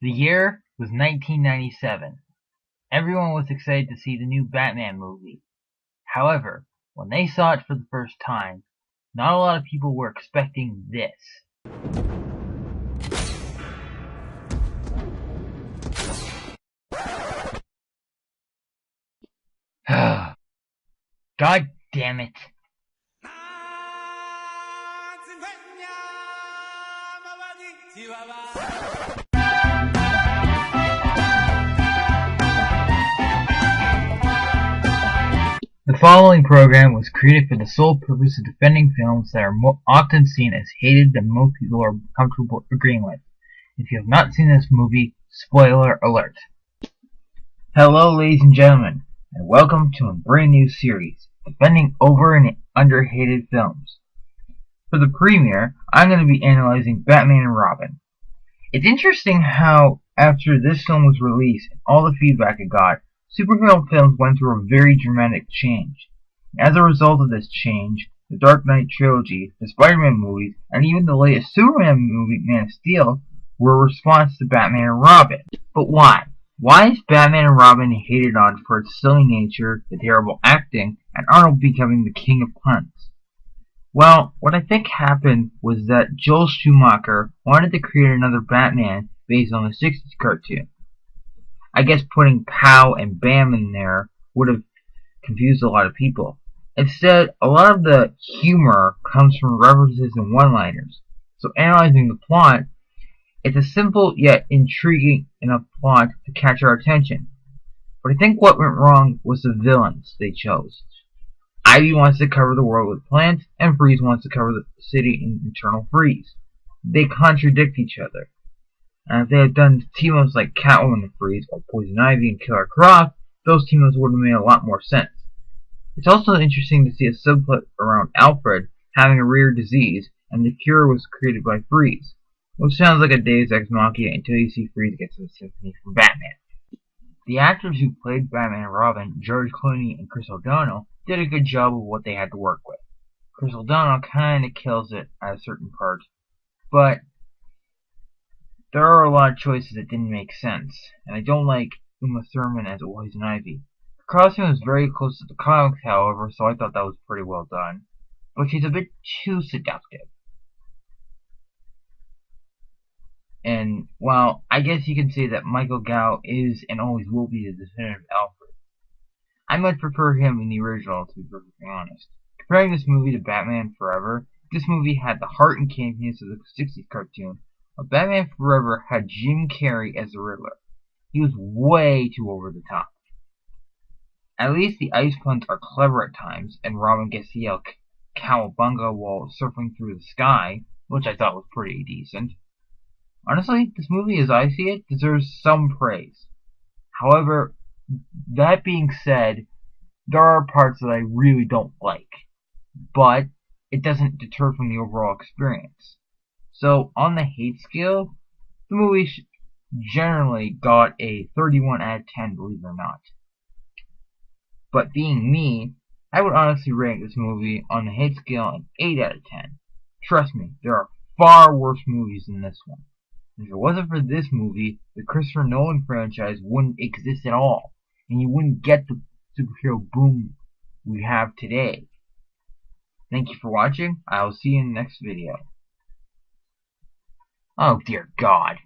The year was 1997. Everyone was excited to see the new Batman movie. However, when they saw it for the first time, not a lot of people were expecting this. God damn it. The following program was created for the sole purpose of defending films that are often seen as hated that most people are comfortable agreeing with. If you have not seen this movie, spoiler alert. Hello ladies and gentlemen, and welcome to a brand new series, defending over and underhated films. For the premiere, I'm going to be analyzing Batman and Robin. It's interesting how, after this film was released and all the feedback it got, superhero films went through a very dramatic change. As a result of this change, the Dark Knight trilogy, the Spider-Man movies, and even the latest Superman movie, Man of Steel, were a response to Batman and Robin. But why? Why is Batman and Robin hated on for its silly nature, the terrible acting, and Arnold becoming the king of puns? Well, what I think happened was that Joel Schumacher wanted to create another Batman based on the 60s cartoon. I guess putting Pow and Bam in there would have confused a lot of people. Instead, a lot of the humor comes from references and one-liners. So analyzing the plot, it's a simple yet intriguing enough plot to catch our attention. But I think what went wrong was the villains they chose. Ivy wants to cover the world with plants, and Freeze wants to cover the city in eternal freeze. They contradict each other. And if they had done team-ups like Catwoman and Freeze, or Poison Ivy and Killer Croc, those team-ups would have made a lot more sense. It's also interesting to see a subplot around Alfred having a rare disease, and the cure was created by Freeze, which sounds like a Deus Ex Machina until you see Freeze get some sympathy from Batman. The actors who played Batman and Robin, George Clooney and Chris O'Donnell, did a good job of what they had to work with. Chris O'Donnell kinda kills it at a certain part, but there are a lot of choices that didn't make sense, and I don't like Uma Thurman as Poison Ivy. Her costume was very close to the comics, however, so I thought that was pretty well done. But she's a bit too seductive. And, well, I guess you can say that Michael Gough is and always will be the definitive Alfred. I much prefer him in the original, to be perfectly honest. Comparing this movie to Batman Forever, this movie had the heart and campiness of the 60s cartoon, but Batman Forever had Jim Carrey as the Riddler. He was way too over the top. At least the ice puns are clever at times, and Robin gets to yell cowabunga while surfing through the sky, which I thought was pretty decent. Honestly, this movie, as I see it, deserves some praise. However, that being said, there are parts that I really don't like, but it doesn't deter from the overall experience. So, on the hate scale, the movie generally got a 31 out of 10, believe it or not. But being me, I would honestly rank this movie on the hate scale an 8 out of 10. Trust me, there are far worse movies than this one. If it wasn't for this movie, the Christopher Nolan franchise wouldn't exist at all, and you wouldn't get the superhero boom we have today. Thank you for watching. I will see you in the next video. Oh dear God.